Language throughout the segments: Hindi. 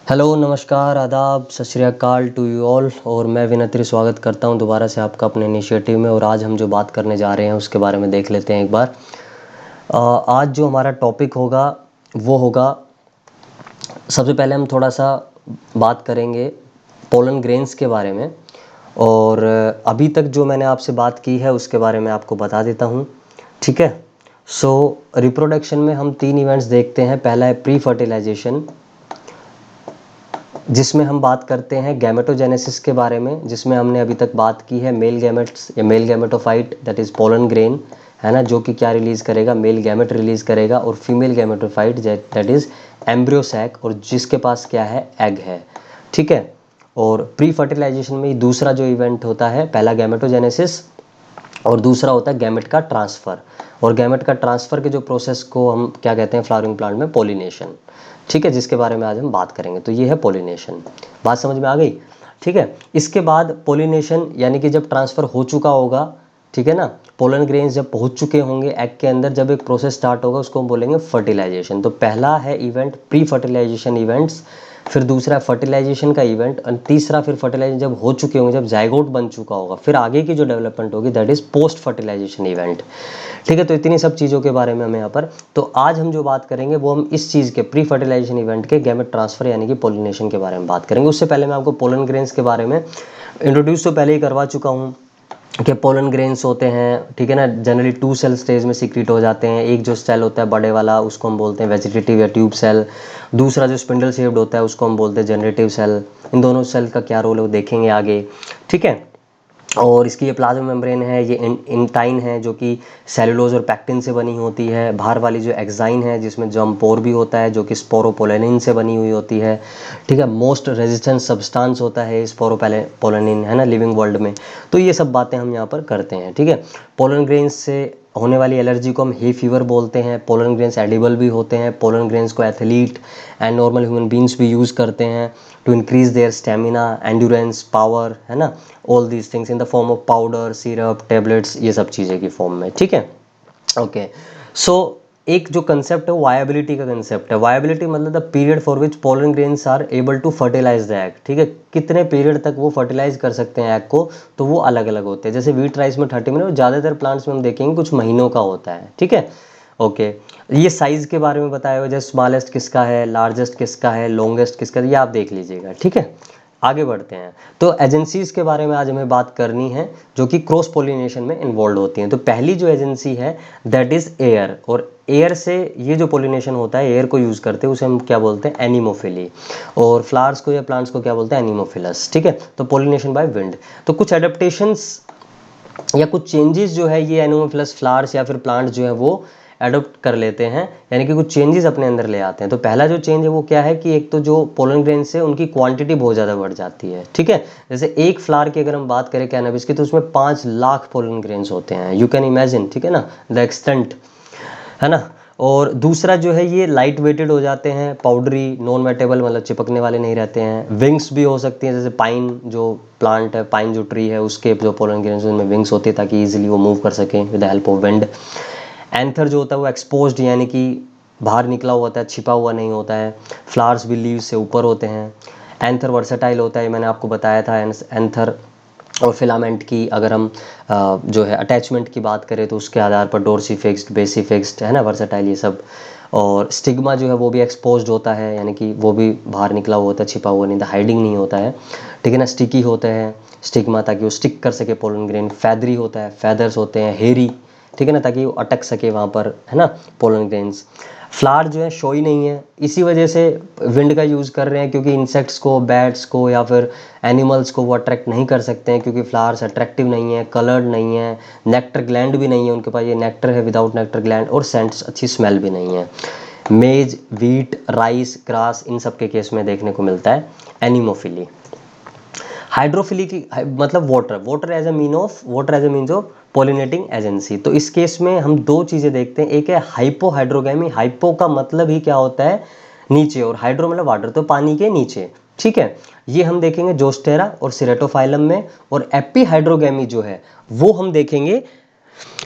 हेलो, नमस्कार, आदाब, सत श्री अकाल टू यू ऑल। और मैं विनम्र स्वागत करता हूं दोबारा से आपका अपने इनिशिएटिव में। और आज हम जो बात करने जा रहे हैं उसके बारे में देख लेते हैं एक बार। आज जो हमारा टॉपिक होगा वो होगा, सबसे पहले हम थोड़ा सा बात करेंगे पोलन ग्रेन्स के बारे में। और अभी तक जो मैंने आपसे बात की है उसके बारे में आपको बता देता हूँ, ठीक है। सो रिप्रोडक्शन में हम 3 इवेंट्स देखते हैं। पहला है प्री फर्टिलाइजेशन, जिसमें हम बात करते हैं गैमेटोजेनेसिस के बारे में, जिसमें हमने अभी तक बात की है मेल गैमेट्स या male gametophyte that is pollen grain, है ना, जो कि क्या रिलीज़ करेगा, मेल गैमेट रिलीज़ करेगा। और female gametophyte that is embryo sac, और जिसके पास क्या है, एग है, ठीक है। और प्री फर्टिलाइजेशन में दूसरा जो इवेंट होता है, पहला गैमेटोजेनेसिस और दूसरा होता है गैमेट का ट्रांसफ़र। और गैमेट का ट्रांसफ़र के जो प्रोसेस को हम क्या कहते हैं फ्लावरिंग प्लांट में, पोलिनेशन, ठीक है, जिसके बारे में आज हम बात करेंगे। तो ये है पोलिनेशन, बात समझ में आ गई, ठीक है। इसके बाद पोलिनेशन यानी कि जब ट्रांसफ़र हो चुका होगा, ठीक है ना, पोलन ग्रेन्स जब पहुंच चुके होंगे एग के अंदर, जब एक प्रोसेस स्टार्ट होगा उसको हम बोलेंगे फर्टिलाइजेशन। तो पहला है इवेंट प्री फर्टिलाइजेशन इवेंट्स, फिर दूसरा फर्टिलाइजेशन का इवेंट, और तीसरा फिर फर्टिलाइजेशन जब हो चुके होंगे, जब जाइगोट बन चुका होगा, फिर आगे की जो डेवलपमेंट होगी that is post fertilization event, ठीक है। तो इतनी सब चीज़ों के बारे में हमें यहाँ पर, तो आज हम जो बात करेंगे वो हम इस चीज़ के प्री फर्टिलाइजेशन इवेंट के गैमेट ट्रांसफ़र यानी कि पोलिनेशन के बारे में बात करेंगे। उससे पहले मैं आपको पोलन ग्रेन्स के बारे में इंट्रोड्यूस तो पहले ही करवा चुका हूँ कि पोलन ग्रेन्स होते हैं, ठीक है ना, जनरली 2 सेल स्टेज में सीक्रेट हो जाते हैं। एक जो सेल होता है बड़े वाला उसको हम बोलते हैं वेजिटेटिव या ट्यूब सेल, दूसरा जो स्पिंडल शेप्ड होता है उसको हम बोलते हैं जनरेटिव सेल। इन दोनों सेल का क्या रोल है वो देखेंगे आगे, ठीक है। और इसकी ये प्लाज्मा मेम्ब्रेन है, ये इंटाइन है जो कि सेलुलोज और पैक्टिन से बनी होती है। बाहर वाली जो एक्साइन है जिसमें जम्पोर भी होता है जो कि स्पोरोपोलेनिन से बनी हुई होती है, ठीक है। मोस्ट रेजिस्टेंट सब्सटेंस होता है स्पोरोपोलेनिन, है ना, लिविंग वर्ल्ड में। तो ये सब बातें हम यहाँ पर करते हैं, ठीक है। पोलन ग्रेन्स से होने वाली एलर्जी को हम हे फीवर बोलते हैं। पोलन ग्रेन्स एडिबल भी होते हैं। पोलन ग्रेन्स को athlete and normal human beings भी यूज़ करते हैं to increase their stamina, endurance, power, है ना, all these things in the form of powder, syrup, tablets, ये सब चीज़ें की फॉर्म में, ठीक है। ओके, सो एक जो कंसेप्ट है वो वायबिलिटी का कंसेप्ट है। वायबिलिटी मतलब the period for which pollen grains are able to fertilize the egg, ठीक है, कितने पीरियड तक वो फर्टिलाइज कर सकते हैं एग को। तो वो अलग अलग होते हैं, जैसे व्हीट राइस में 30 मिनट, और ज़्यादातर प्लांट्स में हम देखेंगे कुछ महीनों का होता है, ठीक है। ओके, ये साइज़ के बारे में बताया हुआ, जैसे स्मॉलेस्ट किसका है, लार्जेस्ट किसका है, लॉन्गेस्ट किसका है, ये आप देख लीजिएगा, ठीक है। आगे बढ़ते हैं, तो एजेंसीज के बारे में आज हमें बात करनी है जो कि क्रॉस पोलिनेशन में इन्वॉल्व होती हैं। तो पहली जो एजेंसी है दैट इज़ एयर, और एयर से ये जो पोलिनेशन होता है, एयर को यूज़ करते हैं, उसे हम क्या बोलते हैं, एनिमोफिली। और फ्लावर्स को या प्लांट्स को क्या बोलते हैं, एनिमोफिलस, ठीक है। तो पोलिनेशन बाय विंड। तो कुछ एडेप्टेशंस या कुछ चेंजेस जो है ये एनिमोफिलस फ्लावर्स या फिर प्लांट्स जो है वो अडोप्ट कर लेते हैं, यानी कि कुछ चेंजेस अपने अंदर ले आते हैं। तो पहला जो चेंज है वो क्या है कि एक तो जो पोलन ग्रेन्स से उनकी क्वांटिटी बहुत ज़्यादा बढ़ जाती है, ठीक है। जैसे एक फ्लावर की अगर हम बात करें कैनबिस की, तो उसमें 5 लाख पोलन ग्रेन्स होते हैं, यू कैन इमेजिन, ठीक है ना, द एक्सटेंट, है ना। और दूसरा जो है ये लाइट वेटेड हो जाते हैं, पाउडरी, नॉन वेटेबल, मतलब चिपकने वाले नहीं रहते हैं। विंग्स भी हो सकती हैं, जैसे पाइन जो प्लांट है, पाइन जो ट्री है उसके जो पोलन ग्रेन्स उनमें विंग्स होती है ताकि ईजिली वो मूव कर सकें with the help of wind. Anther जो होता है वो एक्सपोज्ड यानी कि बाहर निकला हुआ होता है, छिपा हुआ नहीं होता है। फ्लावर्स भी लीव्स से ऊपर होते हैं। एंथर वर्सेटाइल होता है, मैंने आपको बताया था। एंथर और फिलामेंट की अगर हम जो है अटैचमेंट की बात करें तो उसके आधार पर डोर्सी फिक्स्ड, बेसी फिक्स्ड, है ना, वर्सेटाइल ये सब। और स्टिग्मा जो है वो भी एक्सपोज्ड होता है, यानी कि वो भी बाहर निकला हुआ होता है, छिपा हुआ नहीं था, हाइडिंग नहीं होता है, ठीक है ना। स्टिकी होते हैं स्टिग्मा ताकि वो स्टिक कर सके पोलन ग्रेन। फैदरी होता है, फैदर्स होते हैं, हेरी, ठीक है ना, ताकि वो अटक सके वहाँ पर, है ना, पोलन ग्रेन्स। फ्लावर जो है शोई नहीं है, इसी वजह से विंड का यूज़ कर रहे हैं, क्योंकि इंसेक्ट्स को, बैट्स को या फिर एनिमल्स को वो अट्रैक्ट नहीं कर सकते हैं, क्योंकि फ्लावर्स अट्रैक्टिव नहीं है, कलर्ड नहीं है, नेक्टर ग्लैंड भी नहीं है उनके पास, ये नेक्टर है विदाउट नेक्टर ग्लैंड, और सेंट्स अच्छी स्मेल भी नहीं है। मेज, व्हीट, राइस, ग्रास, इन सब के केस में देखने को मिलता है एनिमोफिली। हाइड्रोफिली की मतलब water as a means of pollinating agency. तो इस केस में हम दो चीज़ें देखते हैं, एक है हाइपो हाइड्रोगैमी। हाइपो का मतलब ही क्या होता है, नीचे, और हाइड्रो मतलब वाटर, तो पानी के नीचे, ठीक है। ये हम देखेंगे जोस्टेरा और सिरेटोफाइलम में। और एपी हाइड्रोगैमी जो है वो हम देखेंगे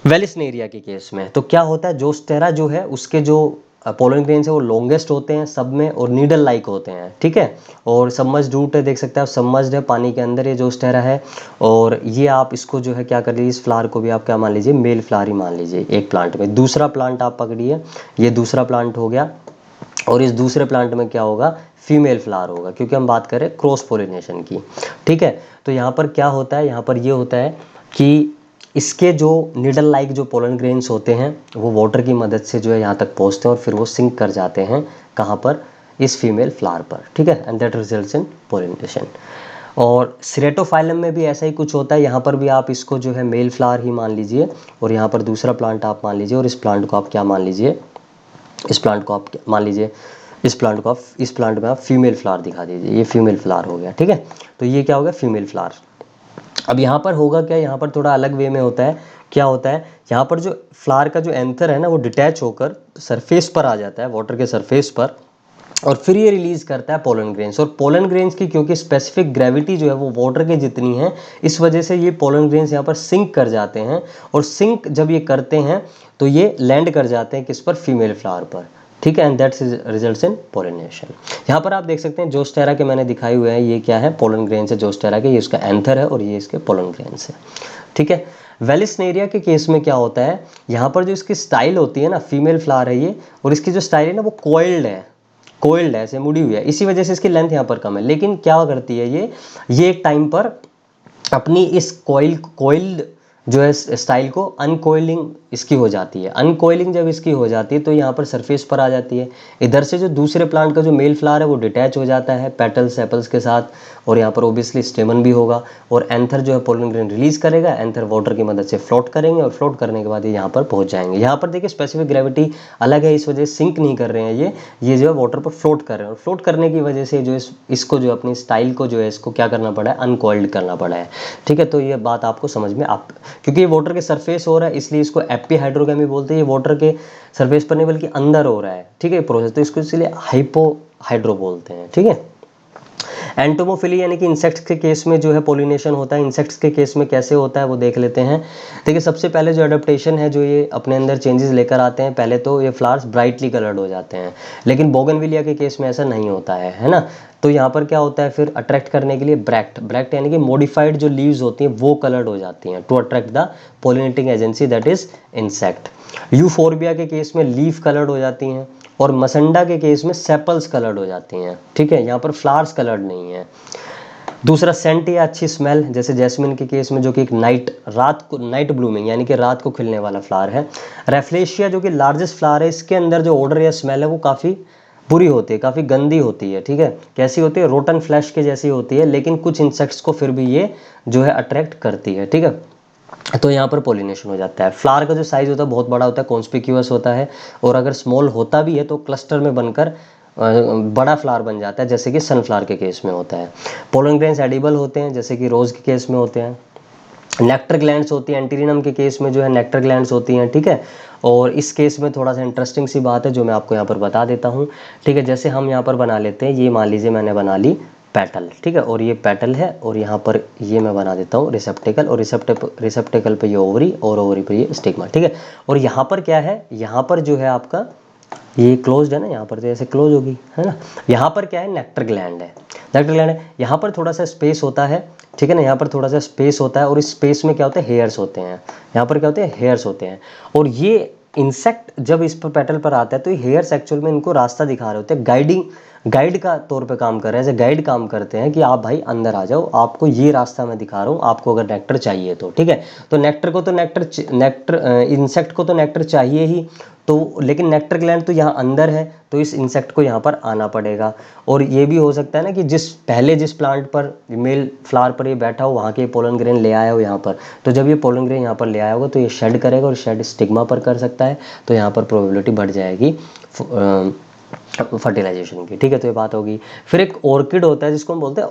वेलिस्नेरिया के केस में। तो क्या होता है, जोस्टेरा जो है उसके जो पोलन ग्रेन्स है वो लॉन्गेस्ट होते हैं सब में और नीडल लाइक होते हैं, ठीक है। और सबमर्ज्ड रूट है, देख सकते हैं आप सबमर्ज्ड है पानी के अंदर ये जोस्टेरा है। और ये आप इसको जो है क्या कर लीजिए, इस फ्लावर को भी आप क्या मान लीजिए, मेल फ्लावर ही मान लीजिए एक प्लांट में। दूसरा प्लांट आप पकड़िए, ये दूसरा प्लांट हो गया, और इस दूसरे प्लांट में क्या होगा, फीमेल फ्लावर होगा, क्योंकि हम बात करें क्रॉस पोलिनेशन की, ठीक है। तो यहाँ पर क्या होता है, यहाँ पर ये होता है कि इसके जो निडल लाइक जो पोलन ग्रेन्स होते हैं वो वाटर की मदद से जो है यहाँ तक पहुँचते हैं और फिर वो सिंक कर जाते हैं कहाँ पर, इस फीमेल फ्लावर पर, ठीक है। And that results in pollination. और सिरेटोफाइलम में भी ऐसा ही कुछ होता है, यहाँ पर भी आप इसको जो है मेल फ्लावर ही मान लीजिए, और यहाँ पर दूसरा प्लांट आप मान लीजिए, और इस प्लांट को आप क्या मान लीजिए, इस प्लांट को आप मान लीजिए, इस प्लांट को आप, इस प्लांट में आप फीमेल फ्लावर दिखा दीजिए, ये फीमेल फ्लावर हो गया, ठीक है। तो ये क्या हो गया, फीमेल फ्लावर। अब यहाँ पर होगा क्या, यहाँ पर थोड़ा अलग वे में होता है, क्या होता है, यहाँ पर जो फ्लावर का जो एंथर है ना वो डिटैच होकर सरफेस पर आ जाता है, वाटर के सरफेस पर, और फिर ये रिलीज करता है पोलन ग्रेन्स। और पोलन ग्रेन्स की क्योंकि स्पेसिफिक ग्रेविटी जो है वो वाटर के जितनी है, इस वजह से ये पोलन ग्रेन्स यहाँ पर सिंक कर जाते हैं, और सिंक जब ये करते हैं तो ये लैंड कर जाते हैं किस पर, फीमेल फ्लावर पर, ठीक है। And that's results in pollination. यहाँ पर आप देख सकते हैं जोस्टेरा के मैंने दिखाए हुए हैं, ये क्या है, पोलन ग्रेन्स है जोस्टेरा के, ये इसका एंथर है और ये इसके पोलन ग्रेन्स है, ठीक है। वेलिस्नेरिया के केस में क्या होता है, यहाँ पर जो इसकी स्टाइल होती है ना, फीमेल फ्लावर है ये, और इसकी जो स्टाइल है ना वो कोइल्ड है, कोइल्ड है, ऐसे मुड़ी हुई है, इसी वजह से इसकी लेंथ यहाँ पर कम है। लेकिन क्या करती है ये एक टाइम पर अपनी इस कोइल्ड जो है स्टाइल को अनकोइलिंग इसकी हो जाती है। अनकोइलिंग जब इसकी हो जाती है तो यहाँ पर सरफेस पर आ जाती है। इधर से जो दूसरे प्लांट का जो मेल फ्लावर है वो डिटैच हो जाता है पेटल्स सेपल्स के साथ, और यहाँ पर ओबियसली स्टेमन भी होगा, और एंथर जो है पोलन ग्रेन रिलीज करेगा, एंथर वाटर की मदद से फ्लोट करेंगे, और फ्लोट करने के बाद ये यहाँ पर पहुँच जाएंगे। यहाँ पर देखिए स्पेसिफिक ग्रेविटी अलग है, इस वजह से सिंक नहीं कर रहे हैं ये जो है वाटर पर फ्लोट कर रहे हैं, और फ्लोट करने की वजह से जो इसको जो अपनी स्टाइल को जो है इसको क्या करना पड़ा है, अनकॉइल्ड करना पड़ा है, ठीक है। तो ये बात आपको समझ में आप, क्योंकि ये वाटर के सरफेस हो रहा है इसलिए इसको एपी हाइड्रोकेमी बोलते हैं, ये वाटर के सरफेस पर नहीं बल्कि अंदर हो रहा है, ठीक है प्रोसेस, तो इसको इसलिए हाइपो हाइड्रो बोलते हैं, ठीक है। एंटोमोफिली यानी कि इंसेक्ट्स के केस में जो है पोलिनेशन होता है। इंसेक्ट्स के केस में कैसे होता है वो देख लेते हैं। देखिए सबसे पहले जो अडेप्टेशन है जो ये अपने अंदर चेंजेस लेकर आते हैं, पहले तो ये फ्लावर्स ब्राइटली कलर्ड हो जाते हैं, लेकिन बोगनविलिया के केस में ऐसा नहीं होता है ना। तो यहाँ पर क्या होता है, फिर अट्रैक्ट करने के लिए ब्रैक्ट यानी कि मॉडिफाइड जो लीव्स होती हैं वो कलर्ड हो जाती हैं to attract the pollinating agency that is insect. Euphorbia के केस में लीफ कलर्ड हो जाती हैं, और मसंडा के केस में सेपल्स कलर्ड हो जाती हैं, ठीक है। यहाँ पर फ्लावर्स कलर्ड नहीं है। दूसरा सेंट या अच्छी स्मेल, जैसे जैस्मिन के केस में जो कि एक नाइट ब्लूमिंग यानी कि रात को खिलने वाला फ्लावर है। रेफ्लेशिया जो कि लार्जेस्ट फ्लावर है, इसके अंदर जो ऑर्डर या स्मेल है वो काफ़ी बुरी होती है, काफ़ी गंदी होती है, ठीक है। कैसी होती है, रोटन फ्लैश के जैसी होती है, लेकिन कुछ इंसेक्ट्स को फिर भी ये जो है अट्रैक्ट करती है, ठीक है। तो यहाँ पर पोलिनेशन हो जाता है। फ्लावर का जो साइज होता है बहुत बड़ा होता है, कॉन्स्पिक्यूअस होता है, और अगर स्मॉल होता भी है तो क्लस्टर में बनकर बड़ा फ्लावर बन जाता है, जैसे कि सनफ्लावर के केस में होता है। पोलन ग्रेन्स एडिबल होते हैं, जैसे कि रोज़ के केस में होते हैं। नेक्टर ग्लैंड्स होती हैं, एंटीरियम के केस में जो है नेक्टर ग्लैंड्स होती हैं, ठीक है। और इस केस में थोड़ा सा इंटरेस्टिंग सी बात है जो मैं आपको यहाँ पर बता देता हूँ, ठीक है। जैसे हम यहाँ पर बना लेते हैं, ये मान लीजिए मैंने बना ली पेटल, ठीक है, और ये पेटल है, और यहाँ पर ये मैं बना देता हूँ रिसेप्टेकल, और रिसेप्टेकल पे ये ओवरी, और ओवरी पे ये स्टिग्मा, ठीक है। और यहाँ पर क्या है, यहाँ पर जो है आपका ये क्लोज्ड है ना, यहाँ पर तो ऐसे क्लोज होगी, है ना। यहाँ पर क्या है, नेक्टर ग्लैंड है, नेक्टर ग्लैंड है। यहाँ पर थोड़ा सा स्पेस होता है, ठीक है ना, यहाँ पर थोड़ा सा स्पेस होता है, और इस स्पेस में क्या होता है, हेयर्स होते हैं। यहाँ पर क्या होते हैं, हेयर्स होते हैं। और ये इंसेक्ट जब इस पर पेटल पर आता है तो ये हेयर्स एक्चुअल में इनको रास्ता दिखा रहे होते हैं, गाइड का तौर पे काम कर रहे हैं, ऐसे गाइड काम करते हैं कि आप भाई अंदर आ जाओ, आपको ये रास्ता मैं दिखा रहा हूँ, आपको अगर नेक्टर चाहिए तो, ठीक है। तो इंसेक्ट को तो नेक्टर चाहिए ही, तो लेकिन नेक्टर ग्लैंड तो यहाँ अंदर है, तो इस इंसेक्ट को यहाँ पर आना पड़ेगा। और ये भी हो सकता है ना कि जिस प्लांट पर मेल फ्लावर पर ये बैठा हो वहाँ के पोलन ग्रेन ले आया हो यहाँ पर, तो जब ये पोलन ग्रेन यहाँ पर ले आया होगा तो ये शेड करेगा, और शेड स्टिग्मा पर कर सकता है, तो यहाँ पर प्रोबेबिलिटी बढ़ जाएगी फर्टिलाइजेशन की, ठीक है। तो ये बात होगी। फिर एक ऑर्किड होता है जिसको हम बोलते हैं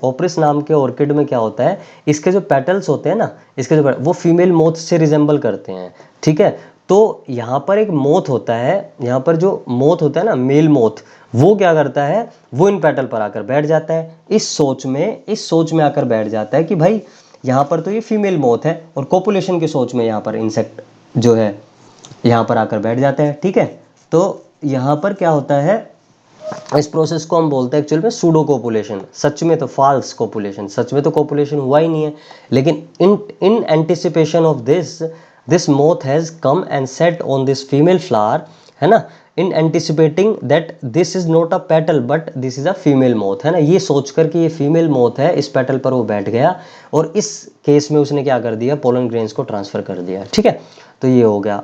ओप्रिस नाम के ऑर्किड में क्या होता है, इसके जो पेटल्स होते हैं ना, इसके जो वो फीमेल मोथ से रिजेंबल करते हैं, ठीक है। तो यहाँ पर एक मोथ होता है, यहाँ पर जो मोथ होता है ना, मेल मोथ, वो क्या करता है, वो इन पेटल पर आकर बैठ जाता है, इस सोच में आकर बैठ जाता है कि भाई यहाँ पर तो ये फीमेल मोथ है, और कॉपुलेशन की सोच में यहाँ पर इंसेक्ट जो है यहाँ पर आकर बैठ जाता है, ठीक है। तो यहाँ पर क्या होता है, इस प्रोसेस को हम बोलते हैं एक्चुअल में सूडो कोपुलेशन। सच में तो फॉल्स कोपुलेशन, सच में तो कोपुलेशन हुआ ही नहीं है, लेकिन in anticipation of this moth has come and set on this female flower, है ना, in anticipating that this is not a petal but this is a female moth, है ना, ये सोचकर कि ये फीमेल मोथ है, इस पेटल पर वो बैठ गया और इस केस में उसने क्या कर दिया, पोलन ग्रेन्स को ट्रांसफर कर दिया। ठीक है, तो ये हो गया।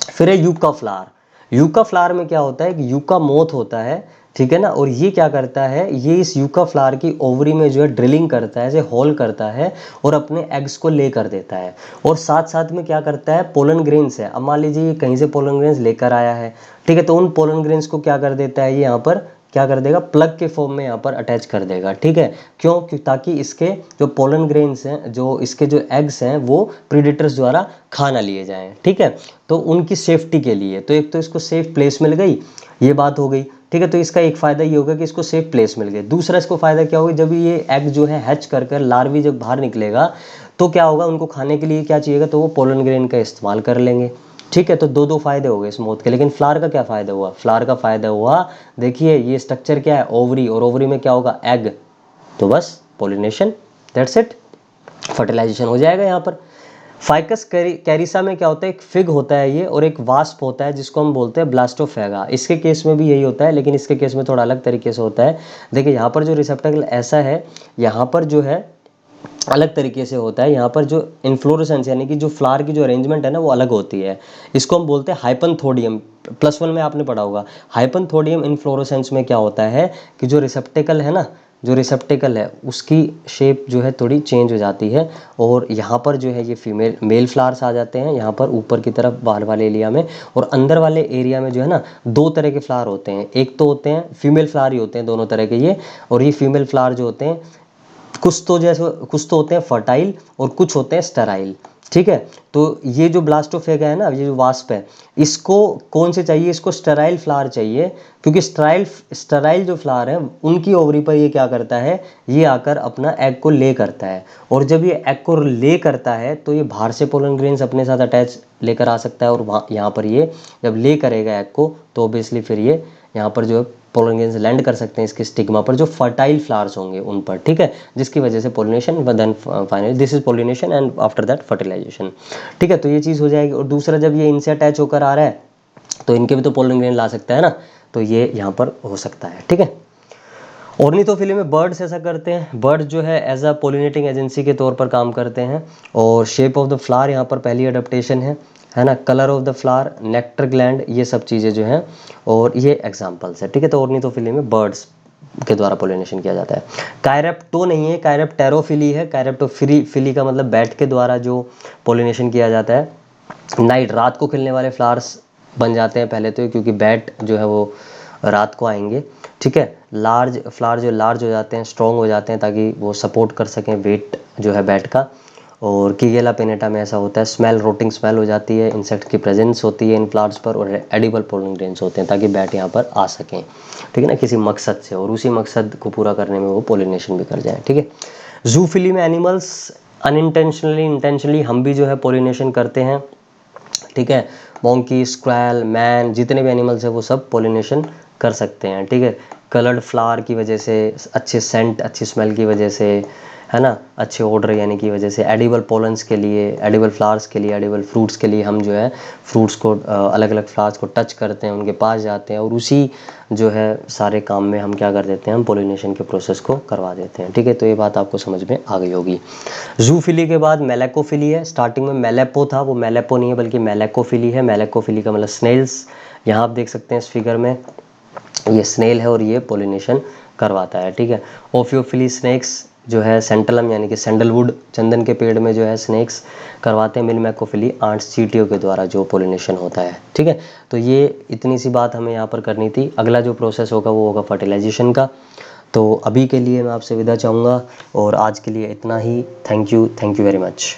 फिर है यूका फ्लावर। यूका फ्लावर में क्या होता है कि यूका मोथ होता है, ठीक है ना, और ये क्या करता है, ये इस यूका फ्लावर की ओवरी में जो है ड्रिलिंग करता है, ऐसे होल करता है और अपने एग्स को ले कर देता है, और साथ साथ में क्या करता है, पोलन ग्रेन्स है, अब मान लीजिए कहीं से पोलन ग्रेन्स लेकर आया है, ठीक है, तो उन पोलन ग्रेन्स को क्या कर देता है, ये यहाँ पर क्या कर देगा, प्लग के फॉर्म में यहाँ पर अटैच कर देगा। ठीक है, क्यों, ताकि इसके जो पोलन ग्रेन्स हैं, जो इसके जो एग्स हैं, वो प्रीडेटर्स द्वारा खा ना लिए जाएं। ठीक है, तो उनकी सेफ्टी के लिए, तो एक तो इसको सेफ प्लेस मिल गई, ये बात हो गई। ठीक है, तो इसका एक फ़ायदा ये होगा कि इसको सेफ प्लेस मिल गई। दूसरा इसको फ़ायदा क्या होगा, जब ये एग जो है हैच कर कर लार्वी जब बाहर निकलेगा तो क्या होगा, उनको खाने के लिए क्या चाहिएगा, तो वो पोलन ग्रेन का इस्तेमाल कर लेंगे। ठीक है, तो दो फायदे हो गए इस मोथ के। लेकिन फ्लावर का क्या फ़ायदा हुआ, फ्लावर का फ़ायदा हुआ, देखिए ये स्ट्रक्चर क्या है, ओवरी, और ओवरी में क्या होगा, एग, तो बस पोलिनेशन, दैट्स इट, फर्टिलाइजेशन हो जाएगा यहाँ पर। फाइकस कैरिसा में क्या होता है, एक फिग होता है ये, और एक वास्प होता है जिसको हम बोलते हैं ब्लास्टोफेगा। इसके केस में भी यही होता है, लेकिन इसके केस में थोड़ा अलग तरीके से होता है। देखिए यहाँ पर जो रिसेप्टेकल ऐसा है, यहाँ पर जो है अलग तरीके से होता है। यहाँ पर जो इन्फ्लोरेसेंस यानी कि जो फ्लावर की जो अरेंजमेंट है ना, वो अलग होती है। इसको हम बोलते हैं हाइपनथोडियम। +1 में आपने पढ़ा होगा। हाइपनथोडियम इन्फ्लोरेसेंस में क्या होता है कि जो रिसेप्टेकल है ना, जो रिसेप्टेकल है उसकी शेप जो है थोड़ी चेंज हो जाती है, और यहाँ पर जो है ये मेल फ्लावर्स आ जाते हैं यहाँ पर ऊपर की तरफ बाहर वाले एरिया में, और अंदर वाले एरिया में जो है ना, दो तरह के फ्लावर होते हैं। एक तो होते हैं फीमेल फ्लावर ही होते हैं दोनों तरह के ये, और ये फीमेल फ्लावर जो होते हैं कुछ तो होते हैं फर्टाइल और कुछ होते हैं स्टेराइल। ठीक है, तो ये जो ब्लास्टोफेगा है ना, ये जो वास्प है, इसको कौन से चाहिए, इसको स्टेराइल फ्लावर चाहिए, क्योंकि स्टेराइल जो फ्लावर है उनकी ओवरी पर ये क्या करता है, ये आकर अपना एग को ले करता है, और जब ये एग को ले करता है तो ये बाहर से पोलन ग्रेन्स अपने साथ अटैच लेकर आ सकता है, और वहाँ यहाँ पर ये जब ले करेगा एग को, तो ऑब्वियसली फिर ये यहाँ पर जो है पोलन ग्रेन्स लैंड कर सकते हैं इसके स्टिग्मा पर, जो फर्टाइल फ्लावर्स होंगे उन पर। ठीक है, जिसकी वजह से pollination, then finally this is pollination and after that fertilization. ठीक है, तो ये चीज़ हो जाएगी। और दूसरा, जब ये इनसे अटैच होकर आ रहा है तो इनके भी तो पोलन ग्रेन ला सकता है ना, तो ये यहाँ पर हो सकता है। ठीक है, ऑर्निथोफिली में बर्ड्स ऐसा करते हैं, बर्ड्स जो है एज अ पोलिनेटिंग एजेंसी के तौर पर काम करते हैं। और शेप ऑफ द फ्लावर यहाँ पर पहली अडेप्टेशन है ना, colour of the flower, nectar gland, ये सब चीज़ें जो हैं, और ये एग्जांपल्स है। ठीक है, तो ऑर्निथोफिली में बर्ड्स के द्वारा पोलिनेशन किया जाता है। कायरेप्टो नहीं है, कायरेप्टेरोफिली है। कायरेप्टोफिली का मतलब बैट के द्वारा जो पोलिनेशन किया जाता है। नाइट, रात को खिलने वाले फ्लावर्स बन जाते हैं पहले तो, क्योंकि बैट जो है वो रात को आएंगे। ठीक है, लार्ज फ्लावर जो लार्ज हो जाते हैं, स्ट्रॉन्ग हो जाते हैं, ताकि वो सपोर्ट कर सकें वेट जो है बैट का। और किगेला पेनेटा में ऐसा होता है, स्मेल, रोटिंग स्मेल हो जाती है, इंसेक्ट की प्रेजेंस होती है इन फ्लावर्स पर, और एडिबल पोलन ग्रेन्स होते हैं ताकि बैट यहाँ पर आ सकें। ठीक है ना, किसी मकसद से, और उसी मकसद को पूरा करने में वो पोलिनेशन भी कर जाए। ठीक है, जूफिली में एनिमल्स अनइंटेंशनली, इंटेंशनली हम भी जो है पोलिनेशन करते हैं। ठीक है, मोंकी, स्क्वैल, मैन, जितने भी एनिमल्स हैं वो सब पोलिनेशन कर सकते हैं। ठीक है, कलर्ड फ्लावर की वजह से, अच्छे सेंट, अच्छी स्मेल की वजह से, है ना, अच्छे ऑर्डर यानी की वजह से, एडिबल पोलन्स के लिए, एडिबल फ्लावर्स के लिए, एडिबल फ्रूट्स के लिए हम जो है फ्रूट्स को, अलग अलग फ्लावर्स को टच करते हैं, उनके पास जाते हैं, और उसी जो है सारे काम में हम क्या कर देते हैं, हम पोलिनेशन के प्रोसेस को करवा देते हैं। ठीक है, तो ये बात आपको समझ में आ गई होगी। जूफिली के बाद मेलेकोफिली है। स्टार्टिंग में मेलेपो था, वो मेलेपो नहीं है बल्कि मेलेकोफिली है। मेलेकोफिली का मतलब स्नेल्स। यहाँ आप देख सकते हैं इस फिगर में, ये स्नेल है और ये पोलिनेशन करवाता है। ठीक है, ओफियोफिली स्नेक्स जो है सेंटलम यानी कि सैंडलवुड, चंदन के पेड़ में जो है स्नेक्स करवाते हैं। मिलमैकोफिली आंट्स, चींटियों के द्वारा जो पोलिनेशन होता है। ठीक है, तो ये इतनी सी बात हमें यहाँ पर करनी थी। अगला जो प्रोसेस होगा वो होगा फर्टिलाइजेशन का। तो अभी के लिए मैं आपसे विदा चाहूँगा, और आज के लिए इतना ही। Thank you very much.